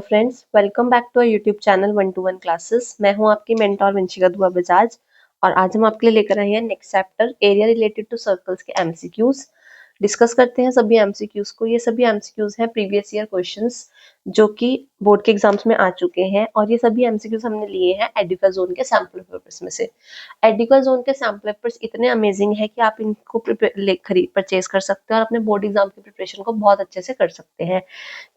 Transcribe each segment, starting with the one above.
Friends, welcome back to our YouTube channel 1 to 1 classes. मैं हूं आपकी मेंटोर वंशिका दुआ बजाज और आज हम आपके लिए लेकर आए हैं next chapter area related to circles के एमसीक्यूज। डिस्कस करते हैं सभी एमसीक्यूज को। ये सभी एमसीक्यूज हैं प्रीवियस ईयर क्वेश्चंस जो कि बोर्ड के एग्जाम्स में आ चुके हैं और ये सभी एमसीक्यूज हमने लिए हैं एडुका जोन के सैम्पल पेपर्स में से। एडुका जोन के सैम्पल पेपर्स इतने अमेजिंग है कि आप इनको परचेज कर सकते हैं और अपने बोर्ड एग्जाम की प्रिपरेशन को बहुत अच्छे से कर सकते हैं।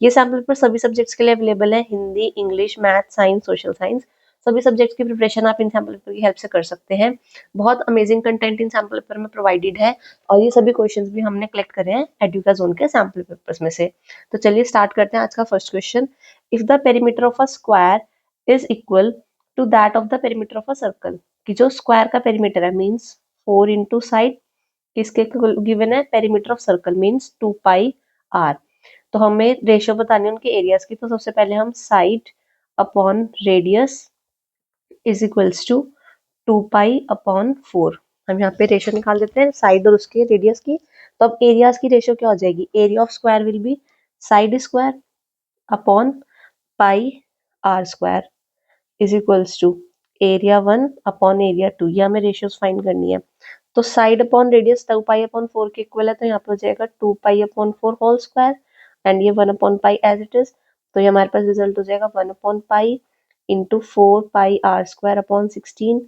ये सैम्पल पेपर सभी सब्जेक्ट्स के लिए अवेलेबल है, Hindi, English, math, science, social science. सभी सब्जेक्ट्स की प्रिपरेशन आप इन सैम्पल पेपर की हेल्प से कर सकते हैं। बहुत amazing content in sample paper में प्रोवाइडेड है और ये सभी क्वेश्चंस भी हमने कलेक्ट करे हैं एडुका जोन के सैम्पल पेपर्स में से। तो चलिए स्टार्ट करते हैं आज का first question. If the perimeter of a square is equal to that of the perimeter of a circle, कि जो स्क्वायर का पेरीमीटर है मीन्स 4 इंटू साइड किसके गिवन है, perimeter of circle means 2πr। तो हमें रेशियो बतानी है उनके एरियाज की। तो सबसे पहले हम side upon radius is equals to 2π/4। हम यहाँ पे रेशियो निकाल देते हैं साइड और उसके रेडियस की। तो अब एरियाज की रेशियो क्या हो जाएगी, area of square will be side square upon pi r square is equals to area 1 upon area 2। ये हमें रेशियोज फाइंड करनी है। तो साइड अपॉन रेडियस 2π/4 के इक्वल है, तो यहाँ पे हो जाएगा 2π/4 होल स्क्वायर एंड ये 1/π एज इट इज। तो ये हमारे पास रिजल्ट हो जाएगा 1/π इंटू 4πr² अपॉन 16।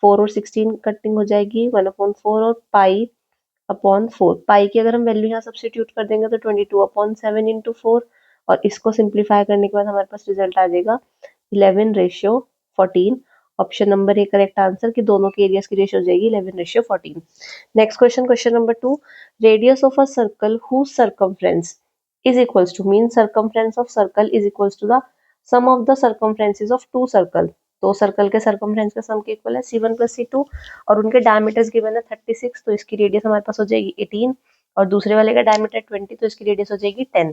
4 और 16 कटिंग हो जाएगी 1/4 और π/4। पाई की अगर हम वैल्यू यहाँ सब्सटीट्यूट कर देंगे तो 22/7 इंटू 4 और इसको सिंप्लीफाई करने के बाद हमारे पास रिजल्ट आ जाएगा 11/14। Option number A correct answer कि दोनों के एरियाज की रेशियो हो जाएगी 11/14। Next question, question number 2। Radius of a circle whose circumference is equals to, mean circumference of circle is equals to the sum of the circumferences of two circle। दो circle के circumference का सम के equal है C1 + C2 और उनके diameters given है 36। तो इसकी रेडियस हमारे पास हो जाएगी 18 और दूसरे वाले का डायमीटर 20, तो इसकी रेडियस हो जाएगी 10।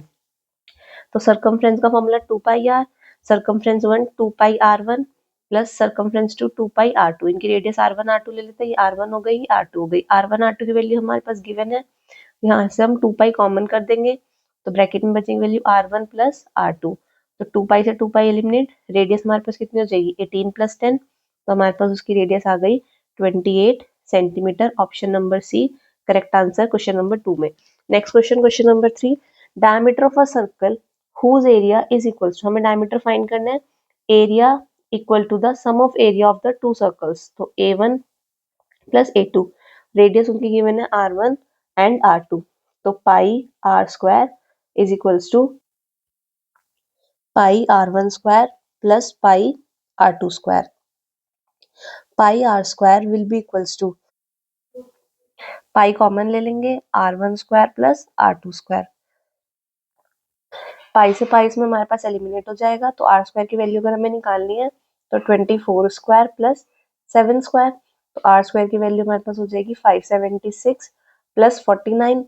तो सर्कमफ्रेंस का formula 2πr, circumference 1 2πr1 plus circumference 2 2πr2। इनकी रेडियस r1 r2 ले लेते हैं, ये r1 हो गई, r2 हो गई। r1 r2 की वैल्यू हमारे पास गिवन है, यहाँ से हम 2π कॉमन कर देंगे तो ब्रैकेट में बचेगी वैल्यू r1 + r2। तो 2π से 2π एलिमिनेट, रेडियस हमारे पास कितनी हो जाएगी 18 + 10। तो हमारे पास उसकी रेडियस आ गई 28 centimetre. Option number C correct answer question number 2 में। Next question, question number 3। Diameter of a circle whose area is equals to, हमें डायमीटर फाइंड करना है, area equal to the sum of area of the two circles. तो a1 + a2, radius उनकी given है r1 and r2। तो πr² is equals to πr1² plus πr2²। πr² will be equals to, pi common ले लेंगे, r1² plus r2²। पाई से पाई इसमें हमारे पास eliminate हो जाएगा। तो r² की वैल्यू अगर हमें निकालनी है तो 24² प्लस 7²। तो r² की वैल्यू हमारे पास हो जाएगी 576 प्लस 49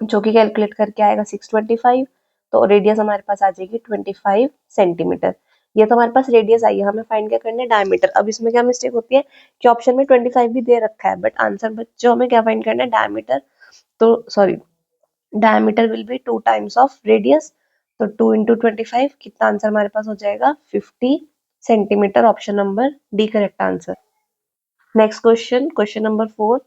जो कि कैलकुलेट करके आएगा 625। तो रेडियस हमारे पास आ जाएगी 25 सेंटीमीटर। ये तो हमारे पास रेडियस आई है, हमें फाइंड क्या करना है, डायमीटर। अब इसमें क्या मिस्टेक होती है कि ऑप्शन में 25 भी दे रखा है बट आंसर जो हमें क्या फाइंड करना है, डायमीटर। तो sorry, diameter will be 2 times of radius. तो 2 इंटू 25 कितना आंसर हमारे पास हो जाएगा 50 centimetre. Option number D correct answer. Next question, question number 4।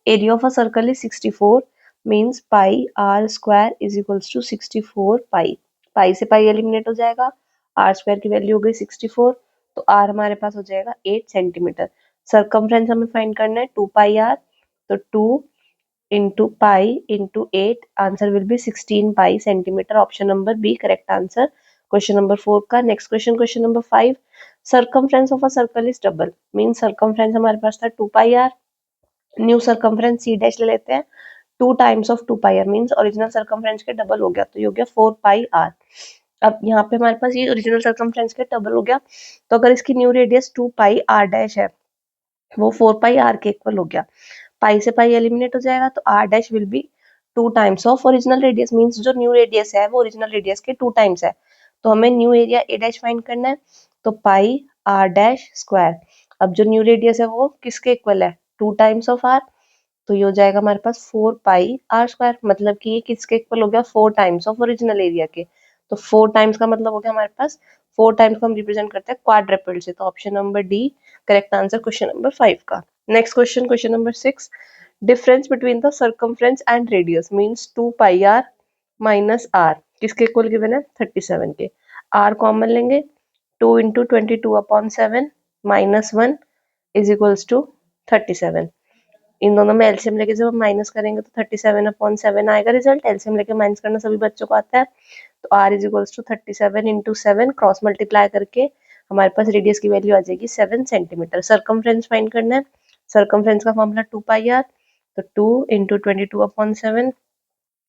Area of a circle is 64 means πr² is equals to 64 pi. Pi से pi eliminate हो जाएगा, r² की वैल्यू हो गई 64। तो r हमारे पास हो जाएगा 8 सेंटीमीटर। सर्कमफ्रेंस हमें फाइंड करना है 2πr। तो 2 into pi into 8, answer will be 16 pi centimetre. Option number B correct answer question number 4 का। Next question, question number 5। Circumference of a circle is double mean circumference हमारे पास था 2πr, new circumference c' ले लेते हैं, 2 times of 2πr means original circumference के double हो गया, तो ये हो गया 4πr। अब यहाँ पे हमारे पास ये ओरिजिनल सर्कमफ्रेंस के डबल हो गया, तो अगर इसकी न्यू रेडियस 2πr' है वो 4πr के इक्वल हो गया। पाई से पाई एलिमिनेट हो जाएगा तो r' will be 2 times of original radius means जो न्यू रेडियस है वो ओरिजिनल रेडियस के 2 टाइम्स है। तो हमें न्यू एरिया a' फाइंड करना है, तो πr'²। अब जो न्यू रेडियस है वो किसके इक्वल है, 2 टाइम्स ऑफ r। तो ये हो जाएगा हमारे पास 4πr², मतलब कि ये किसके इक्वल हो गया, 4 टाइम्स ऑफ ओरिजिनल एरिया के। तो 4 टाइम्स का मतलब हो गया हमारे पास 4 टाइम्स को हम रिप्रेजेंट करते हैं क्वाड्रपल से। तो option number D correct answer question number 5 का। Next question, question number 6, difference between the circumference and radius means 2 pi r minus r किसके इक्वल गिवन है 37 के। आर कॉमन लेंगे, 2 into 22/7 minus 1 is equals to 37। इन दोनों में LCM लेके जब हम माइनस करेंगे तो 37/7 आएगा रिजल्ट। एलसीएम लेके माइनस करना सभी बच्चों को आता है। तो r is equals to 37 into 7 cross multiply करके हमारे पास रेडियस की वैल्यू आ जाएगी 7 सेंटीमीटर। सर्कमफ्रेंस फाइंड करना है। सर्कमफ्रेंस का फॉर्मूला 2 पाई आर, तो 2 इंटू 22/7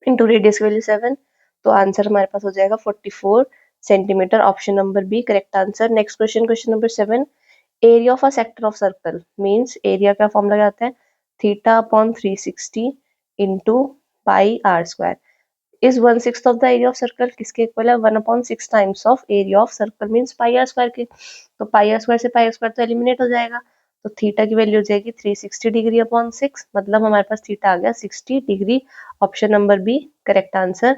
इंटू रेडियस की वैल्यू 7, तो आंसर हमारे पास हो जाएगा 44 centimetre. Option number B correct answer. Next question, question number 7, area of a sector of circle means area का फॉर्मूला क्या आता है theta upon 360 into pi r square is 1/6 of the area of circle किसके equal है 1/6 times of area of circle means pi r square के। तो pi r square से पाई r square तो एलिमिनेट हो जाएगा। तो थीटा की वैल्यू हो जाएगी 360 डिग्री अपॉन 6, मतलब हमारे पास थीटा आ गया 60 degree. Option number B correct answer.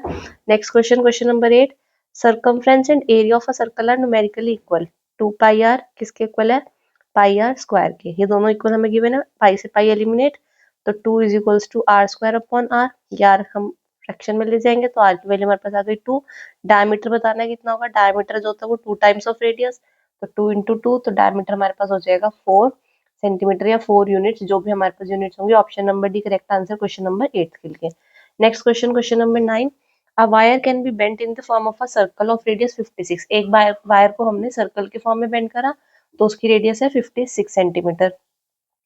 Next question, question number 8, circumference and area of a circle are numerically equal 2 pi r किसके इक्वल है पाई आर स्क्वायर के। ये दोनों इक्वल हमें गिवन है, पाई से पाई एलिमिनेट, तो 2 is equals to r square upon r, यार हम फ्रैक्शन में ले जाएंगे तो आर की वैल्यू हमारे पास आ गई 2। डायमीटर बताना है कितना होगा, डायमीटर जो होता है वो 2 टाइम्स ऑफ रेडियस, तो 2 इंटू 2, तो डायमीटर हमारे पास हो जाएगा 4 सेंटीमीटर या 4 यूनिट्स, जो भी हमारे पास यूनिट्स होंगे। Option number D correct answer question number 8 के लिए। Next question, question number 9, a wire can be bent in the form of a circle of radius 56। एक वायर को हमने सर्कल के फॉर्म में बेंड करा तो उसकी रेडियस है 56 सेंटीमीटर।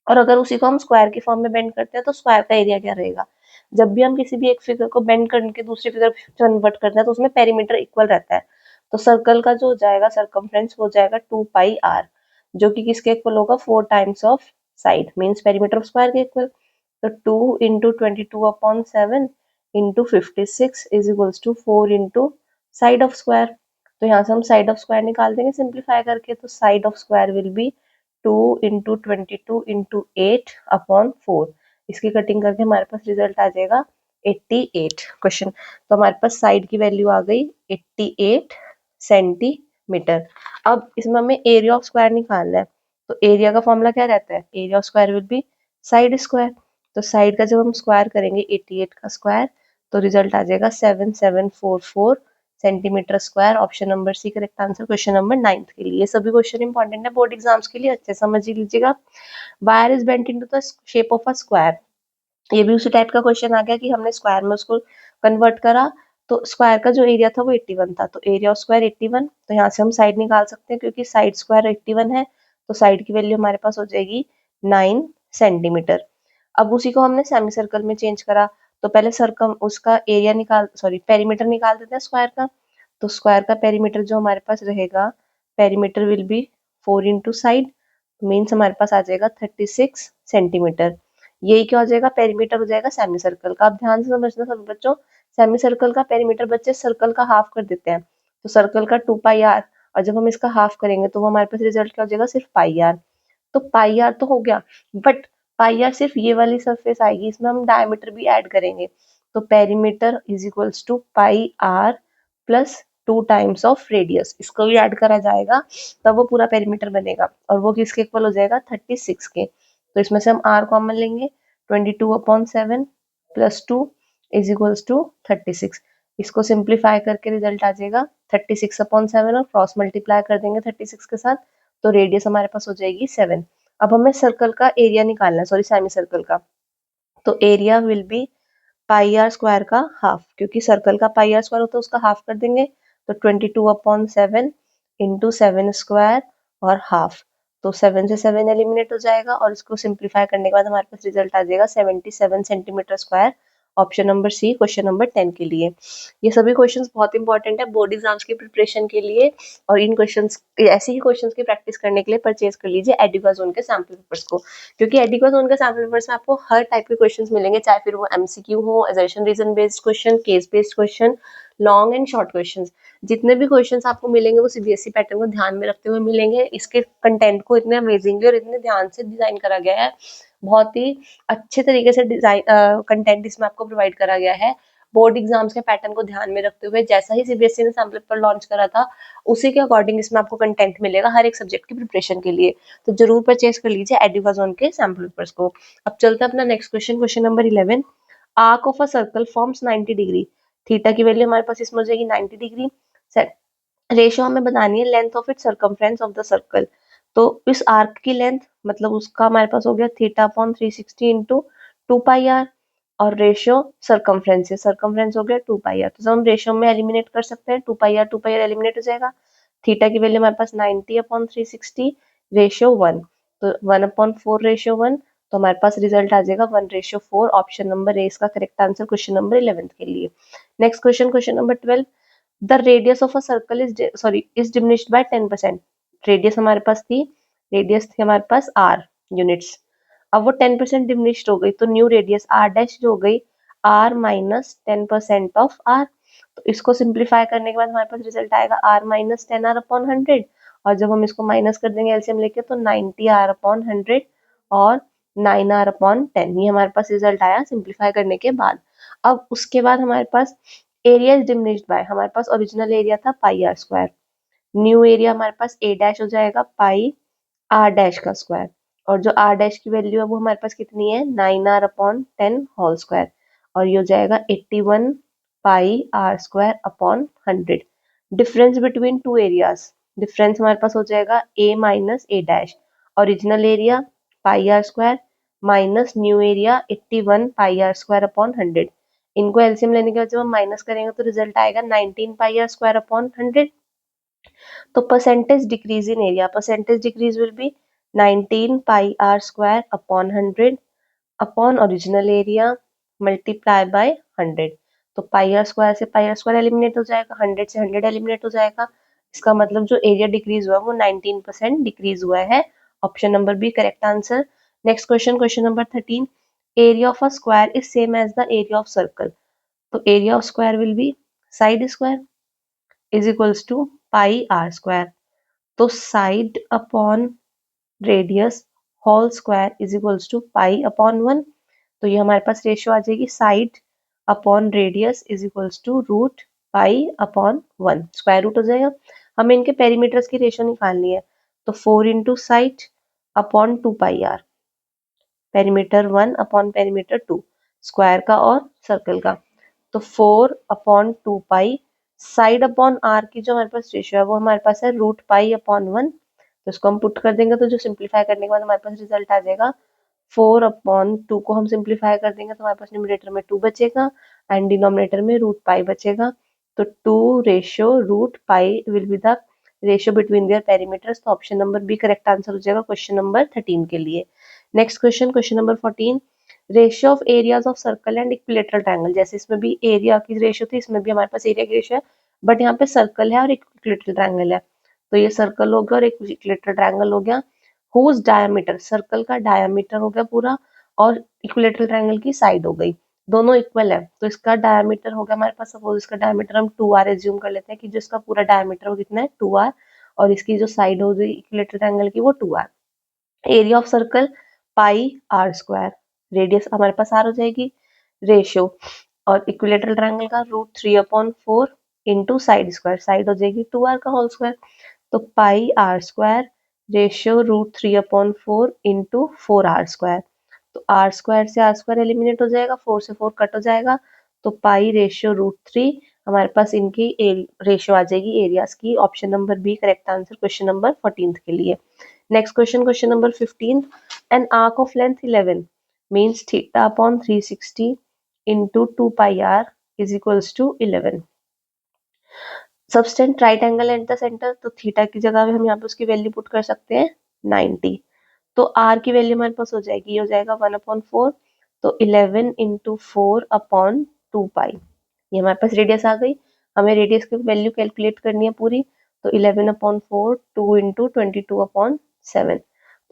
और अगर उसी को हम स्क्वायर की फॉर्म में बेंड करते हैं तो स्क्वायर का एरिया क्या रहेगा। जब भी हम किसी भी एक फिगर को बेंड करके दूसरी फिगर कन्वर्ट करते हैं तो उसमें पेरीमीटर इक्वल रहता है। तो सर्कल का जो हो जाएगा सर्कमफ्रेंस वो जाएगा 2 पाई आर, जो कि किसके इक्वल होगा 4 times of side means perimeter of square के इक्वल। तो 2 into 22/7 into 56 is equals to 4 into side of square. तो यहाँ से हम साइड ऑफ स्क्वायर निकाल देंगे सिंप्लीफाई करके, तो side of square will B 2 into 22 into 8 upon 4। इसकी कटिंग करके हमारे पास रिजल्ट आ जाएगा 88 क्वेश्चन। तो हमारे पास साइड की वैल्यू आ गई 88 सेंटीमीटर। अब इसमें हमें एरिया ऑफ स्क्वायर निकालना है। तो एरिया का फॉर्मूला क्या रहता है, area of square will be side square. तो साइड का जब हम स्क्वायर करेंगे 88 का स्क्वायर, तो रिजल्ट आ जाएगा 7744 centimetre square. Option number C correct answer question number 9 के लिए। ये सभी क्वेश्चन इंपॉर्टेंट है बोर्ड एग्जाम्स के लिए, अच्छे समझ लीजिएगा। Wire is bent into the shape of a square, ये भी उसी टाइप का क्वेश्चन आ गया कि हमने स्क्वायर में उसको कन्वर्ट करा। तो स्क्वायर का जो एरिया था वो 81 था, तो एरिया ऑफ स्क्वायर 81, तो यहाँ से हम साइड निकाल सकते हैं क्योंकि साइड स्क्वायर 81 है, तो साइड की वैल्यू हमारे पास हो जाएगी 9 सेंटीमीटर। अब उसी को हमने सेमी सर्कल में चेंज करा, तो पहले सर्कम उसका एरिया निकाल सॉरी पेरीमीटर निकाल देते हैं स्क्वायर का। तो स्क्वायर का पेरीमीटर जो हमारे पास रहेगा, perimeter will be 4 into side means हमारे पास आ जाएगा 36 सेंटीमीटर। यही क्या हो जाएगा, पेरीमीटर हो जाएगा सेमी सर्कल का। अब ध्यान से समझना सभी बच्चों, सेमी सर्कल का पेरीमीटर बच्चे सर्कल का हाफ कर देते हैं, तो सर्कल का 2 पाई आर, और जब हम इसका हाफ करेंगे तो वो हमारे पास रिजल्ट क्या हो जाएगा सिर्फ पाई आर। तो पाई आर तो हो गया, बट पाई आर सिर्फ ये वाली सरफेस आएगी, इसमें हम डायमीटर भी ऐड करेंगे। तो perimeter is equals to pi r plus 2 times of radius, इसको भी ऐड करा जाएगा तब वो पूरा पेरीमीटर बनेगा, और वो किसके इक्वल हो जाएगा 36 के। तो इसमें से हम r कॉमन लेंगे, 22/7 प्लस 2 इज इक्वल्स टू 36। इसको सिंप्लीफाई करके रिजल्ट आ जाएगा 36/7, और क्रॉस मल्टीप्लाई कर देंगे 36 के साथ, तो रेडियस हमारे पास हो जाएगी 7। अब हमें सर्कल का एरिया निकालना है, सॉरी सेमी सर्कल का। तो area will be pi r square का हाफ, क्योंकि सर्कल का पाई आर स्क्वायर होता है उसका हाफ कर देंगे, तो 22/7 इंटू 7 स्क्वायर और हाफ, तो 7 से 7 एलिमिनेट हो जाएगा, और इसको सिंप्लीफाई करने के बाद हमारे पास रिजल्ट आ जाएगा 77 centimetre square. Option number C question number 10 के लिए। ये सभी क्वेश्चंस बहुत इंपॉर्टेंट है बोर्ड एग्जाम्स की प्रिपरेशन के लिए, और इन क्वेश्चंस ऐसे ही क्वेश्चंस की प्रैक्टिस करने के लिए परचेज कर लीजिए एडुका के सैम्पल पेपर्स को, क्योंकि एडुका के सैम्पल पेपर्स में आपको हर टाइप के क्वेश्चंस मिलेंगे, चाहे फिर वो एमसीक्यू हो, assertion reason based question, case based question, long and short questions. जितने भी क्वेश्चंस आपको मिलेंगे वो सीबीएसई पैटर्न को ध्यान में रखते हुए मिलेंगे। इसके कंटेंट को इतने अमेजिंगली और इतने ध्यान से डिजाइन करा गया है, बहुत ही अच्छे तरीके से डिजाइन कंटेंट इसमें आपको प्रोवाइड करा गया है, बोर्ड एग्जाम्स के पैटर्न को ध्यान में रखते हुए जैसा ही सीबीएसई ने सैम्पल पेपर लॉन्च करा था उसी के अकॉर्डिंग इसमें आपको कंटेंट मिलेगा हर एक सब्जेक्ट की प्रिपरेशन के लिए। तो जरूर परचेज कर लीजिए एडुकाज़ोन के सैम्पल पेपर्स को। अब चलते हैं अपना next question, question number 11। Arc of a circle forms 90 degree. Theta की वैल्यू हमारे पास इसमें हो जाएगी 90 डिग्री। रेशियो हमें बतानी है length of it circumference of the circle. तो इस आर्क की लेंथ मतलब उसका हमारे पास हो गया theta upon 360 into 2 pi r, और रेशियो सर्कमफ्रेंस है, सर्कमफ्रेंस हो गया 2 पाई आर। तो हम रेशियो में एलिमिनेट कर सकते हैं, 2 पाई आर एलिमिनेट हो जाएगा। थीटा की वैल्यू हमारे पास 90 अपॉन 360 रेशियो 1, तो 1/4 रेशियो 1, तो हमारे पास रिजल्ट आ जाएगा 1/4। ऑप्शन नंबर ए इसका करेक्ट आंसर क्वेश्चन नंबर 11 के लिए। Next question, question number 12। The radius of a circle is diminished by 10%। Radius हमारे पास थी, रेडियस थी हमारे पास r यूनिट्स, अब वो 10% डिमिनिश्ड हो गई, तो न्यू रेडियस r डैश जो हो गई r माइनस 10% ऑफ r। तो इसको सिंप्लीफाई करने के बाद हमारे पास रिजल्ट आएगा r माइनस 10r अपॉन 100, और जब हम इसको माइनस कर देंगे एलसीएम लेके तो 90r अपॉन 100 और 9r अपॉन 10, ये हमारे पास रिजल्ट आया सिंप्लीफाई करने के बाद। अब उसके बाद हमारे पास एरिया इज डिमिनिश्ड बाय, हमारे पास ओरिजिनल एरिया था पाई आर स्क्वायर, न्यू एरिया हमारे पास ए डैश हो जाएगा पाई आर डैश का स्क्वायर, और जो आर डैश की वैल्यू है वो हमारे पास कितनी है 9r अपॉन 10 होल स्क्वायर, और ये हो जाएगा 81 pi r square upon 100। Difference between two areas, difference हमारे पास हो जाएगा A minus A dash, original area pi r square minus new area 81 pi r square upon 100। इनको एलसीएम लेने के बाद जब हम माइनस करेंगे तो रिजल्ट आएगा 19 पाई आर स्क्वायर अपॉन 100। तो percentage decrease in area, percentage decrease will be 19 pi r square upon 100 upon original area multiply by 100। तो पाई आर स्क्वायर से पाई आर स्क्वायर एलिमिनेट हो जाएगा, 100 से 100 एलिमिनेट हो जाएगा। इसका मतलब जो एरिया डिक्रीज हुआ वो 19% डिक्रीज हुआ है। Option number B correct answer. Next question, question number 13। Area of a square is same as the area of circle. तो area of square will be side square is equals to pi r square, तो side upon radius whole square is equals to pi upon 1। तो ये हमारे पास ratio आ जाएगी side upon radius is equals to root pi upon 1, square root हो जाएगा। हमें इनके पेरीमीटर्स की रेशियो निकालनी है, तो 4 into side upon 2 pi r, perimeter 1 upon perimeter 2 square का और सर्कल का, तो 4 upon 2 pi side upon r की जो हमारे पास रेशियो है वो हमारे पास है रूट पाई अपॉन 1। तो इसको हम पुट कर देंगे तो जो सिंप्लीफाई करने के बाद हमारे पास रिजल्ट आ जाएगा 4 अपॉन 2 को हम सिंप्लीफाई कर देंगे तो हमारे पास न्यूमरेटर में 2 बचेगा एंड डिनोमिनेटर में रूट पाई बचेगा। तो 2 ratio root pi will be the ratio between their perimeters. तो option number B correct answer हो जाएगा क्वेश्चन नंबर 13 के लिए। Next question, question number 14। Ratio of areas of circle and equilateral triangle. जैसे इसमें भी एरिया की रेशियो थी, इसमें भी हमारे पास एरिया की रेशियो है, बट यहाँ पे सर्कल है और इक्विलेटरल ट्रायंगल है। तो ये सर्कल हो गया और एक इक्विलेटरल ट्रायंगल हो गया। हुज डायमीटर, सर्कल का डायमीटर हो गया पूरा और इक्विलेटरल ट्रायंगल की साइड हो गई, दोनों इक्वल है। तो इसका डायमीटर हो गया हमारे पास, सपोज इसका डायमीटर हम 2r एज्यूम कर लेते हैं कि जो इसका पूरा डायमीटर वो कितना है 2r, और इसकी जो साइड हो गई इक्विलेटरल ट्रायंगल की वो 2r। Area of circle pi r square, radius हमारे पास आर हो जाएगी, रेशियो और इक्विलेटरल ट्रायंगल का root 3/4 into side square, side हो जाएगी 2r का होल स्क्वायर, तो pi r square ratio root 3/4 into 4r square. तो आर स्क्वायर से आर स्क्वायर एलिमिनेट हो जाएगा, 4 से 4 कट हो जाएगा, तो पाई रेशियो रूट 3 हमारे पास इनकी रेशियो आ जाएगी एरियाज की। Option number B correct answer question number 14 के लिए। Next question, question number 15। An arc of length 11 means theta upon 360 into 2 pi r is equals to 11। Subtend right angle at the centre, तो थीटा की जगह में हम यहाँ पे उसकी वैल्यू पुट कर सकते हैं 90। तो आर की वैल्यू हमारे पास हो जाएगी, ये हो जाएगा 1/4, तो 11 इंटू 4/2 पाई। ये हमारे पास रेडियस आ गई, हमें रेडियस की वैल्यू कैलकुलेट करनी है पूरी, तो 11/4 2 इंटू 22/7।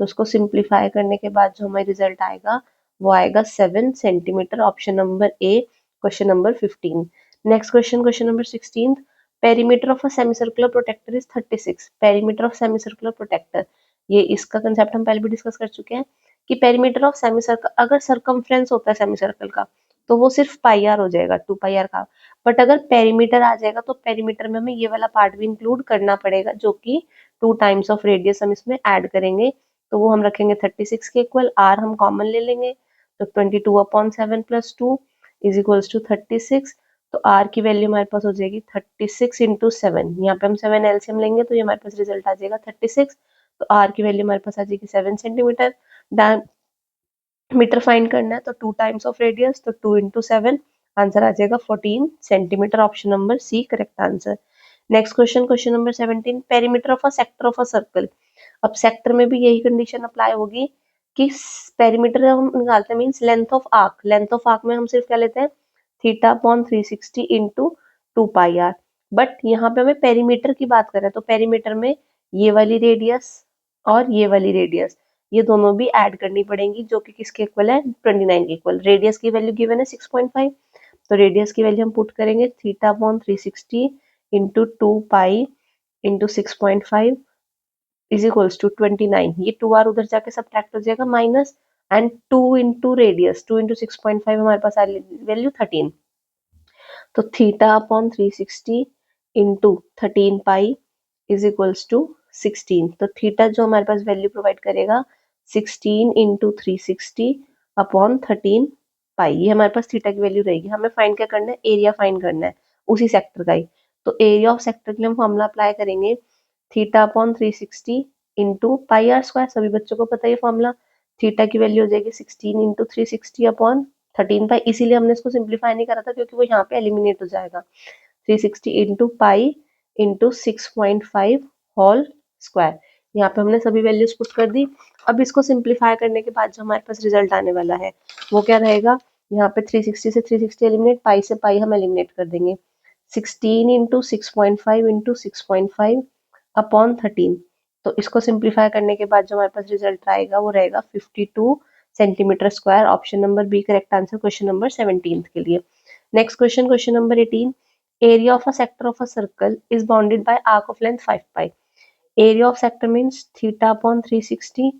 तो उसको सिंप्लीफाई करने के बाद जो हमें रिजल्ट आएगा वो आएगा 7 centimetre. Option number A question number 15। Next question, question number 16। Perimeter of a semicircular protector is 36। Perimeter of semicircular protector, ये इसका कंसेप्ट हम पहले भी डिस्कस कर चुके हैं कि पेरीमीटर ऑफ सेमी सर्कल, अगर सर्कमफ्रेंस होता है सेमी सर्कल का तो वो सिर्फ पाई आर हो जाएगा, 2 पाई आर का। बट अगर पेरीमीटर आ जाएगा तो पेरीमीटर में हमें ये वाला पार्ट भी इंक्लूड करना पड़ेगा, जो कि 2 टाइम्स ऑफ रेडियस हम इसमें ऐड करेंगे। तो वो हम रखेंगे 36 के इक्वल, आर हम कॉमन ले लेंगे, तो 22/7 + 2 इज इक्वल्स टू 36। तो आर की वैल्यू हमारे पास हो जाएगी 36 × 7, यहाँ पे हम 7 एलसीएम लेंगे तो ये हमारे पास रिजल्ट आ जाएगा 36। तो आर की वैल्यू हमारे पास आ जाएगी 7 सेंटीमीटर। मीटर फाइंड करना है तो 2 टाइम्स ऑफ रेडियस, तो 2 × 7, आंसर आ जाएगा 14 centimetre. Option number C correct answer. Next question, question number 17, perimeter of a sector of a circle. अब सेक्टर में भी यही कंडीशन अप्लाई होगी कि पेरीमीटर हम निकालते हैं means length of arc. Length of arc में हम सिर्फ क्या लेते हैं, θ/360 × 2 पाई आर। बट यहाँ पे हमें पेरीमीटर की बात करें तो पेरीमीटर में ये वाली रेडियस और ये वाली रेडियस, ये दोनों भी ऐड करनी पड़ेंगी, जो कि किसके इक्वल है, 29 के इक्वल। रेडियस की वैल्यू गिवन है 6.5, तो रेडियस की वैल्यू हम पुट करेंगे θ/360 × 2 पाई × 6.5 इज इक्वल्स टू 29। ये 2r उधर जाके सब्ट्रैक्ट हो जाएगा माइनस, एंड 2 × रेडियस, 2 × 6.5 हमारे पास आ रही वैल्यू 13। तो θ/360 × 13 पाई इज इक्वल्स टू 16। तो थीटा जो हमारे पास वैल्यू प्रोवाइड करेगा 16 × 360/13 पाई, ये हमारे पास थीटा की वैल्यू रहेगी। हमें फाइंड क्या करना है, एरिया फाइंड करना है उसी सेक्टर का ही। तो एरिया ऑफ सेक्टर के लिए हम फॉर्मूला अप्लाई करेंगे θ/360 × पाई आर स्क्वायर। सभी बच्चों को पता है ये फॉर्मूला। थीटा की वैल्यू हो जाएगी 16 × 360/13 पाई। इसीलिए हमने इसको सिंप्लीफाई नहीं करा था क्योंकि वो यहाँ पे एलिमिनेट हो जाएगा। 360 × पाई × 6.5 होल स्क्वायर। यहाँ पे हमने सभी वैल्यूज पुट कर दी। अब इसको सिंप्लीफाई करने के बाद जो हमारे पास रिजल्ट आने वाला है वो क्या रहेगा, यहाँ पे 360 से 360 एलिमिनेट, पाई से पाई हम एलिमिनेट कर देंगे। 16 × 6.5 × 6.5/13। तो इसको सिंप्लीफाई करने के बाद जो हमारे पास रिजल्ट आएगा वो रहेगा 52 centimetre square. Option number B correct answer question number 17 के लिए। Next question, question number 18, area of a sector of a circle is bounded by arc of length 5 pi. Area of sector means θ/360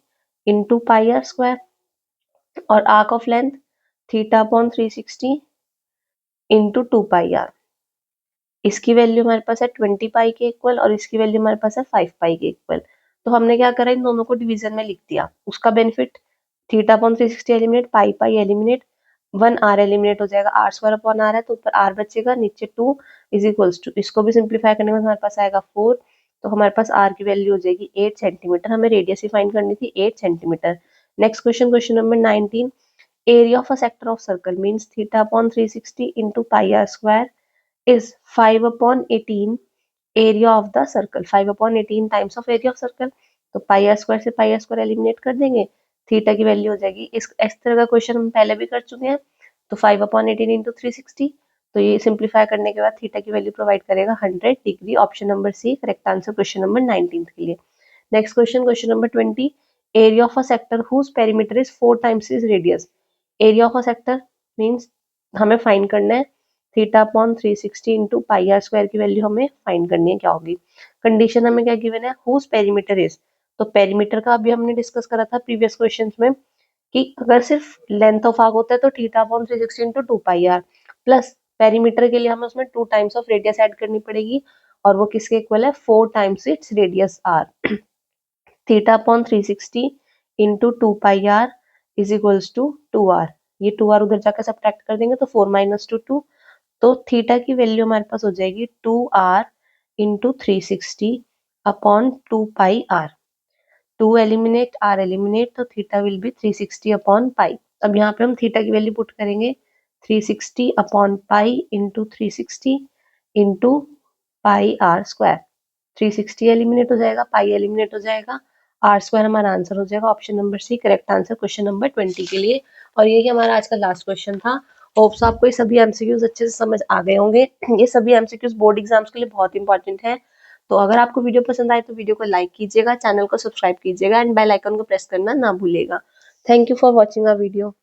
× pi r square, और arc of length θ/360 × 2 pi r। इसकी value हमारे पास है 20 पाई के equal और इसकी value हमारे पास है 5 पाई के इक्वल। तो हमने क्या करा, इन दोनों को डिवीजन में लिख दिया। उसका बेनिफिट, θ/360 एलिमिनेट, पाई पाई एलिमिनेट, 1 r एलिमिनेट हो जाएगा, r² है तो ऊपर r बचेगा, नीचे 2 इज इक्वल्स टू, इसको भी सिंप्लीफाई करने में हमारे पास आएगा 4। तो हमारे पास r की वैल्यू हो जाएगी 8 सेंटीमीटर। हमें रेडियस ही फाइंड करनी थी 8 centimetre. Next question, question number 19, area of a sector of circle means θ/360 × pi r square is 5/18 area of the circle। 5/18 times of area of circle. तो पाई आर स्क्वायर से पाई r square eliminate कर देंगे, theta की value हो जाएगी, इस तरह का क्वेश्चन हम पहले भी कर चुके हैं। तो 5/18 × 360, तो ये सिंप्लीफाई करने के बाद थीटा की वैल्यू प्रोवाइड करेगा 100 degree. Option number C correct answer question number 19 के लिए। Next question, question number 20, area of a sector whose perimeter is 4 times is radius. Area of a sector means हमें find करना है θ/360 × pi r square की value हमें find करनी है, क्या होगी। कंडीशन हमें क्या गिवन है, हुज पेरीमीटर इज। तो पेरीमीटर का अभी हमने डिस्कस करा था प्रीवियस क्वेश्चंस में कि अगर सिर्फ लेंथ ऑफ आर्क होता है तो θ/360 × 2 पाई आर, प्लस पेरीमीटर के लिए हमें उसमें 2 टाइम्स ऑफ रेडियस ऐड करनी पड़ेगी, और वो किसके इक्वल है, 4 times its radius r. θ/360 × 2 pi r is equals to 2r। ये 2r उधर जाकर सब्ट्रैक्ट कर देंगे तो 4 - 2 2। तो थीटा की वैल्यू हमारे पास हो जाएगी 2r × 360/2 पाई r। 2 एलिमिनेट, r एलिमिनेट, तो थीटा विल बी 360/पाई। अब यहाँ पे हम थीटा की वैल्यू पुट करेंगे 360/पाई × 360 × पाई आर स्क्वायर। 360 एलिमिनेट हो जाएगा, पाई एलिमिनेट हो जाएगा, आर स्क्वायर हमारा आंसर हो जाएगा। Option number C correct answer question number 20 के लिए। और यही हमारा आज का लास्ट क्वेश्चन था। होप्स आपको ये सभी एमसीक्यूज अच्छे से समझ आ गए होंगे। ये सभी एमसीक्यूज बोर्ड एग्जाम्स के लिए बहुत इंपॉर्टेंट है। तो अगर आपको वीडियो पसंद आए तो वीडियो को लाइक कीजिएगा, चैनल को सब्सक्राइब कीजिएगा एंड बेल आइकन को प्रेस करना ना भूलिएगा। Thank you for watching our video.